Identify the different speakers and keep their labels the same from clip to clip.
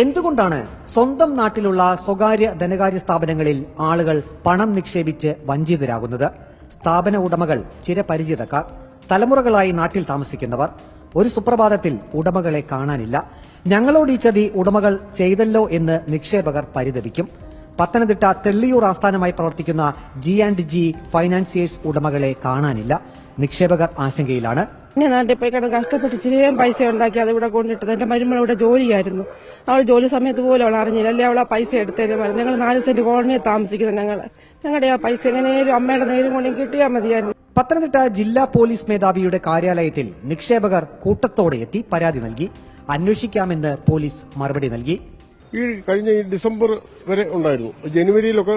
Speaker 1: എന്തുകൊണ്ടാണ് സ്വന്തം നാട്ടിലുള്ള സ്വകാര്യ ധനകാര്യ സ്ഥാപനങ്ങളിൽ ആളുകൾ പണം നിക്ഷേപിച്ച് വഞ്ചിതരാകുന്നത്? സ്ഥാപന ഉടമകൾ ചിരപരിചിതക്കാർ, തലമുറകളായി നാട്ടിൽ താമസിക്കുന്നവർ. ഒരു സുപ്രഭാതത്തിൽ ഉടമകളെ കാണാനില്ല. ഞങ്ങളോട് ഈ ചതി ഉടമകൾ ചെയ്തല്ലോ എന്ന് നിക്ഷേപകർ പരിതപിക്കും. പത്തനംതിട്ട തെള്ളിയൂർ ആസ്ഥാനമായി പ്രവർത്തിക്കുന്ന G&G ഫൈനാൻസിയേഴ്സ് ഉടമകളെ കാണാനില്ല. നിക്ഷേപകർ ആശങ്കയിലാണ്.
Speaker 2: നാട്ടിൽ പോയി കിടന്ന് കഷ്ടപ്പെട്ട് ഇച്ചിരിയും പൈസ ഉണ്ടാക്കി അത് ഇവിടെ കൊണ്ടിട്ടത്. എന്റെ മരുമകൾ ഇവിടെ ജോലിയായിരുന്നു. അവൾ ജോലി സമയത്ത് പോലും അവൾ അറിഞ്ഞില്ല. അല്ലെ അവൾ ആ പൈസ എടുത്തതിന് പറഞ്ഞു. ഞങ്ങൾ 4 സെന്റ് കോളനിയിൽ താമസിക്കുന്നത്. ഞങ്ങളുടെ ആ പൈസ എങ്ങനെയും അമ്മയുടെ നേരം കൊണ്ടും കിട്ടിയാൽ മതിയായിരുന്നു.
Speaker 1: പത്തനംതിട്ട ജില്ലാ പോലീസ് മേധാവിയുടെ കാര്യാലയത്തിൽ നിക്ഷേപകർ കൂട്ടത്തോടെ എത്തി പരാതി നൽകി. അന്വേഷിക്കാമെന്ന് പോലീസ് മറുപടി നൽകി.
Speaker 3: ഈ കഴിഞ്ഞ ഡിസംബർ വരെ ഉണ്ടായിരുന്നു. ജനുവരിയിലൊക്കെ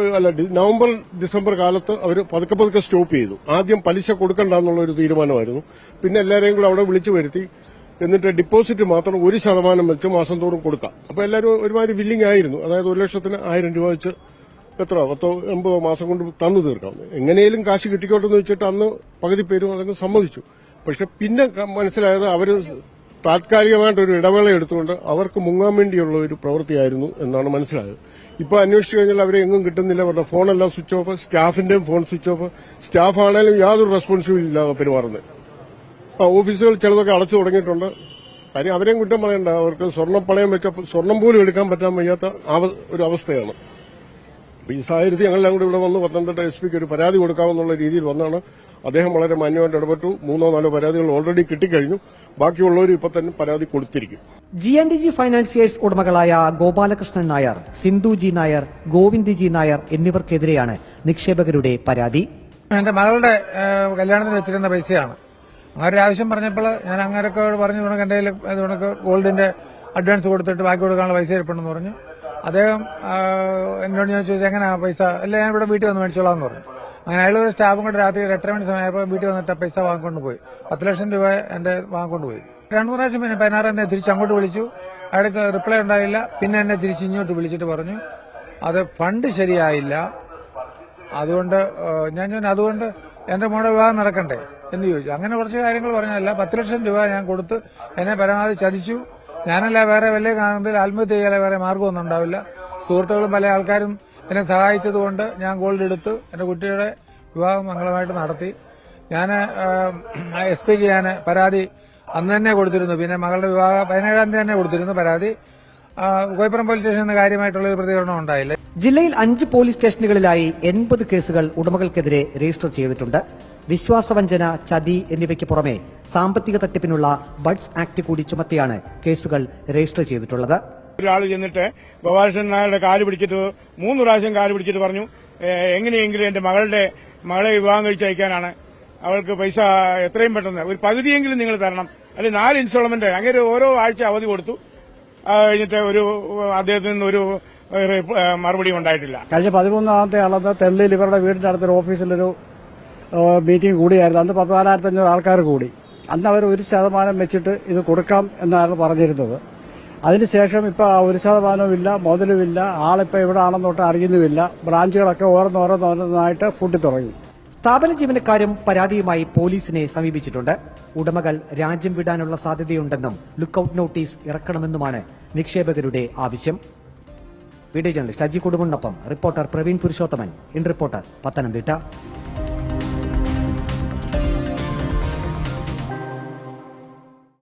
Speaker 3: നവംബർ ഡിസംബർ കാലത്ത് അവർ പതുക്കെ സ്റ്റോപ്പ് ചെയ്തു. ആദ്യം പലിശ കൊടുക്കണ്ടെന്നുള്ള ഒരു തീരുമാനമായിരുന്നു. പിന്നെ എല്ലാവരെയും കൂടെ അവിടെ വിളിച്ചു വരുത്തി. എന്നിട്ട് ഡിപ്പോസിറ്റ് മാത്രം 1% വെച്ച് മാസം തോറും കൊടുക്കാം. അപ്പൊ എല്ലാവരും ഒരുമാതിരി വില്ലിംഗ് ആയിരുന്നു. അതായത് 1,00,000 രൂപ വെച്ച് 10-80 മാസം കൊണ്ട് തന്നു തീർക്കാം. എങ്ങനെയും കാശ് കിട്ടിക്കോട്ടെ എന്ന് വെച്ചിട്ട് അന്ന് പകുതി പേരും അതങ്ങ് സമ്മതിച്ചു. പക്ഷെ പിന്നെ മനസ്സിലായത് അവര് താൽക്കാലികമായിട്ടൊരു ഇടവേള എടുത്തുകൊണ്ട് അവർക്ക് മുങ്ങാൻ വേണ്ടിയുള്ള ഒരു പ്രവൃത്തിയായിരുന്നു എന്നാണ് മനസ്സിലായത്. ഇപ്പൊ അന്വേഷിച്ചു കഴിഞ്ഞാൽ അവരെ എങ്ങും കിട്ടുന്നില്ല. അവരുടെ ഫോണെല്ലാം സ്വിച്ച് ഓഫ്, സ്റ്റാഫിന്റെയും ഫോൺ സ്വിച്ച് ഓഫ്. സ്റ്റാഫ് ആണെങ്കിലും യാതൊരു റെസ്പോൺസിബിലിറ്റി ഇല്ലാതെ പെരുമാറുന്നത്. ഓഫീസുകൾ ചിലതൊക്കെ അടച്ചു തുടങ്ങിയിട്ടുണ്ട്. കാര്യം അവരെയും കുറ്റം പറയണ്ട. അവർക്ക് സ്വർണ്ണപ്പണയം വെച്ച സ്വർണം പോലും എടുക്കാൻ പറ്റാൻ വയ്യാത്ത ഒരു അവസ്ഥയാണ്. ഈ സാഹചര്യത്തിൽ ഞങ്ങളെല്ലാം കൂടി ഇവിടെ വന്ന് പത്തനംതിട്ട SP ഒരു പരാതി കൊടുക്കാമെന്നുള്ള രീതിയിൽ വന്നാണ്. അദ്ദേഹം വളരെ മാന്യമായിട്ട് ഇടപെട്ടു. 3-4 പരാതികൾ ഓൾറെഡി കിട്ടിക്കഴിഞ്ഞു. ബാക്കിയുള്ളവർ ഇപ്പൊ തന്നെ പരാതി കൊടുത്തിരിക്കും.
Speaker 1: G&G ഫൈനാൻസിയേഴ്സ് ഉടമകളായ ഗോപാലകൃഷ്ണൻ നായർ, സിന്ധു G നായർ, ഗോവിന്ദ് G നായർ എന്നിവർക്കെതിരെയാണ് നിക്ഷേപകരുടെ പരാതി.
Speaker 4: എന്റെ മകളുടെ കല്യാണത്തിന് വെച്ചിരുന്ന പൈസയാണ്. അവരുടെ ആവശ്യം പറഞ്ഞപ്പോൾ ഞാൻ അങ്ങനെയൊക്കെ പറഞ്ഞു, എന്റെ കയ്യിൽ ഗോൾഡിന്റെ അഡ്വാൻസ് കൊടുത്തിട്ട് ബാക്കി കൊടുക്കാനുള്ള പൈസ ഇരിപ്പുണ്ടെന്ന് പറഞ്ഞു. അദ്ദേഹം എന്നോട് ഞാൻ ചോദിച്ചു, എങ്ങനെയാ പൈസ? അല്ല, ഞാൻ ഇവിടെ വീട്ടിൽ വന്ന് മേടിച്ചോളാം എന്ന് പറഞ്ഞു. അങ്ങനെ അയാളൊരു സ്റ്റാഫും കൂടെ രാത്രി 8:30 മണി സമയപ്പോൾ വീട്ടിൽ വന്നിട്ട് പൈസ വാങ്ങിക്കൊണ്ട് പോയി. 10 ലക്ഷം രൂപ എന്റെ വാങ്ങിക്കൊണ്ട് പോയി. 2 പ്രാവശ്യം പിന്നെ 16 എന്നെ തിരിച്ച് അങ്ങോട്ട് വിളിച്ചു. അയാൾക്ക് റിപ്ലൈ ഉണ്ടായില്ല. പിന്നെ എന്നെ തിരിച്ച് ഇങ്ങോട്ട് വിളിച്ചിട്ട് പറഞ്ഞു അത് ഫണ്ട് ശരിയായില്ല, അതുകൊണ്ട് അതുകൊണ്ട് എന്റെ മോടെ വിവാഹം നടക്കണ്ടേ എന്ന് ചോദിച്ചു. അങ്ങനെ കുറച്ച് കാര്യങ്ങൾ പറഞ്ഞതല്ല. 10 ലക്ഷം രൂപ ഞാൻ കൊടുത്ത് എന്നെ പരമാവധി ചതിച്ചു. ഞാനല്ല വേറെ വലിയ കാണുന്നതിൽ ആത്മഹത്യ ചെയ്യാതെ വേറെ മാർഗമൊന്നും ഉണ്ടാവില്ല. സുഹൃത്തുക്കളും പല ആൾക്കാരും എന്നെ സഹായിച്ചതുകൊണ്ട് ഞാൻ ഗോൾഡ് എടുത്തു. എന്റെ കുട്ടിയുടെ വിവാഹം മംഗളമായിട്ട് നടത്തി. ഞാൻ SP-ക്ക് ഞാൻ പരാതി അന്ന് തന്നെ കൊടുത്തിരുന്നു. പിന്നെ മകളുടെ വിവാഹം 17-ാം തീയതി തന്നെ കൊടുത്തിരുന്നു പരാതി. കോയിപ്പുറം പോലീസ് സ്റ്റേഷനിൽ കാര്യമായിട്ടുള്ള ഒരു പ്രതികരണം ഉണ്ടായില്ല.
Speaker 1: ജില്ലയിൽ 5 പോലീസ് സ്റ്റേഷനുകളിലായി 80 കേസുകൾ ഉടമകൾക്കെതിരെ രജിസ്റ്റർ ചെയ്തിട്ടുണ്ട്. വിശ്വാസവഞ്ചന, ചതി എന്നിവയ്ക്ക് പുറമെ സാമ്പത്തിക തട്ടിപ്പിനുള്ള ബഡ്സ് ആക്ട് കൂടി ചുമത്തിയാണ് കേസുകൾ രജിസ്റ്റർ ചെയ്തിട്ടുള്ളത്.
Speaker 5: ഒരാൾ ചെന്നിട്ട് ഗോപാലകൃഷ്ണൻ നായരുടെ കാല് പിടിച്ചിട്ട് 3 പ്രാവശ്യം കാല് പിടിച്ചിട്ട് പറഞ്ഞു, എങ്ങനെയെങ്കിലും എന്റെ മകളെ വിവാഹം കഴിച്ചയക്കാനാണ്, അവൾക്ക് പൈസ എത്രയും പെട്ടെന്ന് ഒരു പകുതിയെങ്കിലും നിങ്ങൾ തരണം, അല്ലെങ്കിൽ 4 ഇൻസ്റ്റാൾമെന്റ്. അങ്ങനെ ഓരോ ആഴ്ച അവധി കൊടുത്തു. കഴിഞ്ഞിട്ട് അദ്ദേഹത്തിൽ നിന്ന് ഒരു മറുപടിയും ഉണ്ടായിട്ടില്ല.
Speaker 6: കഴിഞ്ഞ 13-ാമത്തെ ആളത്ത് തെള്ളിയിൽ ഇവരുടെ വീടിന്റെ അടുത്തൊരു ഓഫീസിലൊരു മീറ്റിംഗ് കൂടിയായിരുന്നു. അന്ന് 14,500 ആൾക്കാർ കൂടി. അന്ന് അവർ 1% വെച്ചിട്ട് ഇത് കൊടുക്കാം എന്നാണ് പറഞ്ഞിരുന്നത്. അതിനുശേഷം ഇപ്പൊ 1% ഇല്ല, മുതലുമില്ല. ആളിപ്പോ ഇവിടെ ആണെന്നോട്ട് അറിയുന്നുമില്ല. ബ്രാഞ്ചുകളൊക്കെ ഓരോന്നോരോന്നായിട്ട് പൂട്ടിത്തുടങ്ങി.
Speaker 1: സ്ഥാപന ജീവനക്കാരും പരാതിയുമായി പോലീസിനെ സമീപിച്ചിട്ടുണ്ട്. ഉടമകൾ രാജ്യം വിടാനുള്ള സാധ്യതയുണ്ടെന്നും ലുക്കൌട്ട് നോട്ടീസ് ഇറക്കണമെന്നുമാണ് നിക്ഷേപകരുടെ ആവശ്യം. വീഡിയോ ജേർണലിസ്റ്റ് അജി കുടുംബനൊപ്പം reporter Praveen Purushothaman, in reporter, Pathanamthitta.